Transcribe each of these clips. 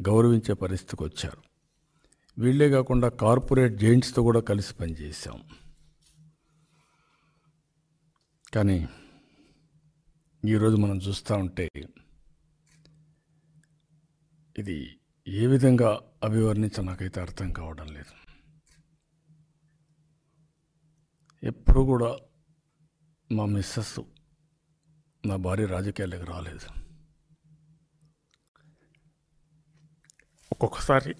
గౌరవించే పరిస్థితికి వచ్చారు. వీళ్ళే కాకుండా కార్పొరేట్ జైంట్స్తో కూడా కలిసి పనిచేశాం. కానీ ఈరోజు మనం చూస్తూ ఉంటే ఇది ఏ విధంగా అభివర్ణించ నాకైతే అర్థం కావడం లేదు. ఎప్పుడు కూడా మా మిస్సెస్, నా భార్య రాజకీయాలకు రాలేదు. ఒక్కొక్కసారి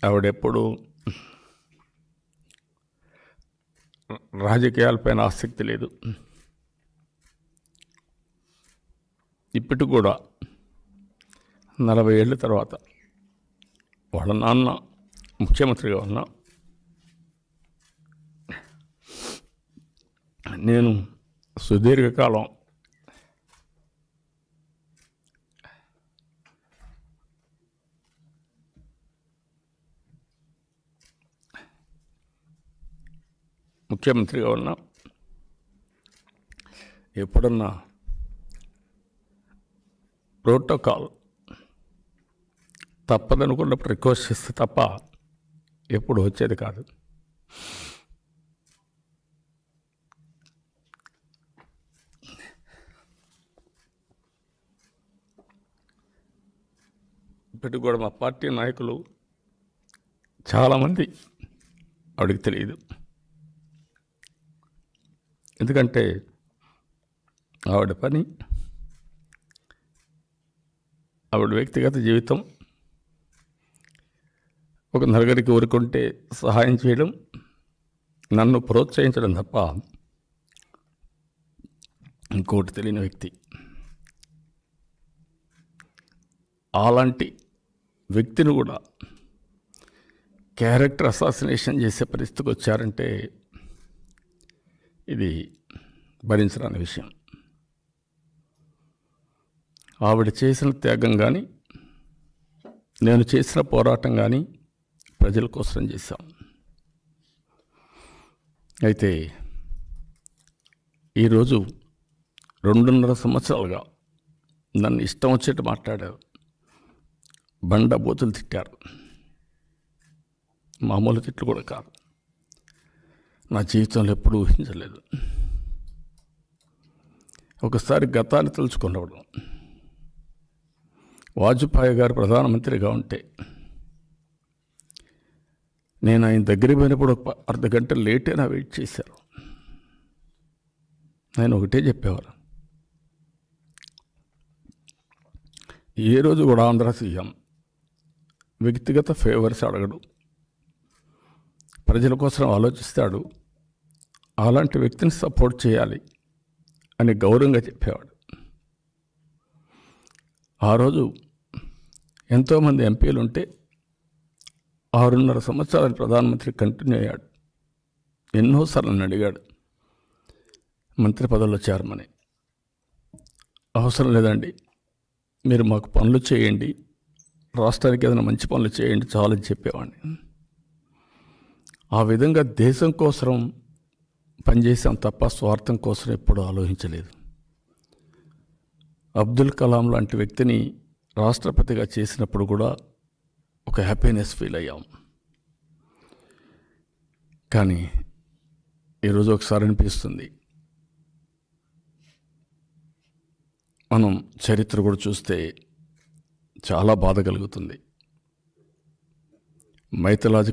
ఆవిడెప్పుడు రాజకీయాలపైన ఆసక్తి లేదు. ఇప్పటికి కూడా 40 ఏళ్ళ తర్వాత వాళ్ళ నాన్న ముఖ్యమంత్రిగా ఉన్నా, నేను సుదీర్ఘకాలం ముఖ్యమంత్రిగా ఉన్నా, ఎప్పుడన్నా ప్రోటోకాల్ తప్పదనుకున్నప్పుడు రిక్వెస్ట్ చేస్తే తప్ప ఎప్పుడు వచ్చేది కాదు. ఇప్పటికి కూడా మా పార్టీ నాయకులు చాలామంది ఆవిడకి తెలియదు. ఎందుకంటే ఆవిడ పని, ఆవిడ వ్యక్తిగత జీవితం ఒక నలుగురికి ఊరుకుంటే సహాయం చేయడం, నన్ను ప్రోత్సహించడం తప్ప ఇంకోటి తెలియని వ్యక్తి. అలాంటి వ్యక్తిని కూడా క్యారెక్టర్ అసాసినేషన్ చేసే పరిస్థితికి వచ్చారంటే ఇది భరించరాని విషయం. ఆవిడ చేసిన త్యాగం కానీ, నేను చేసిన పోరాటం కానీ ప్రజల కోసం చేశాం. అయితే ఈరోజు 2.5 సంవత్సరాలుగా నన్ను ఇష్టం వచ్చేట్టు మాట్లాడారు, బండ బూతులు తిట్టారు. మామూలు తిట్లు కూడా కాదు, నా జీవితంలో ఎప్పుడూ ఊహించలేదు. ఒకసారి గతాన్ని తెలుసుకున్నప్పుడు, వాజ్పేయి గారు ప్రధానమంత్రిగా ఉంటే నేను ఆయన దగ్గరికి పోయినప్పుడు ఒక అర్ధగంట లేట్ అయినా వెయిట్ చేశారు. ఆయన ఒకటే చెప్పేవారు, ఏ రోజు కూడా ఆంధ్ర సీఎం వ్యక్తిగత ఫేవర్స్ అడగడు, ప్రజల కోసం ఆలోచిస్తాడు, అలాంటి వ్యక్తిని సపోర్ట్ చేయాలి అని గౌరవంగా చెప్పేవాడు. ఆ రోజు ఎంతోమంది ఎంపీలు ఉంటే 6.5 సంవత్సరాలు ప్రధానమంత్రి కంటిన్యూ అయ్యాడు. ఎన్నోసార్లు నన్ను అడిగాడు మంత్రి పదవిలో చేరమని. అవసరం లేదండి, మీరు మాకు పనులు చేయండి, రాష్ట్రానికి ఏదైనా మంచి పనులు చేయండి చాలని చెప్పేవాడిని. ఆ విధంగా దేశం కోసం పనిచేసాం తప్ప స్వార్థం కోసం ఎప్పుడూ ఆలోచించలేదు. అబ్దుల్ కలాం లాంటి వ్యక్తిని రాష్ట్రపతిగా చేసినప్పుడు కూడా ఒక హ్యాపీనెస్ ఫీల్ అయ్యాం. కానీ ఈరోజు ఒకసారి అనిపిస్తుంది, మనం చరిత్ర కూడా చూస్తే చాలా బాధ కలుగుతుంది. మైథలాజికల్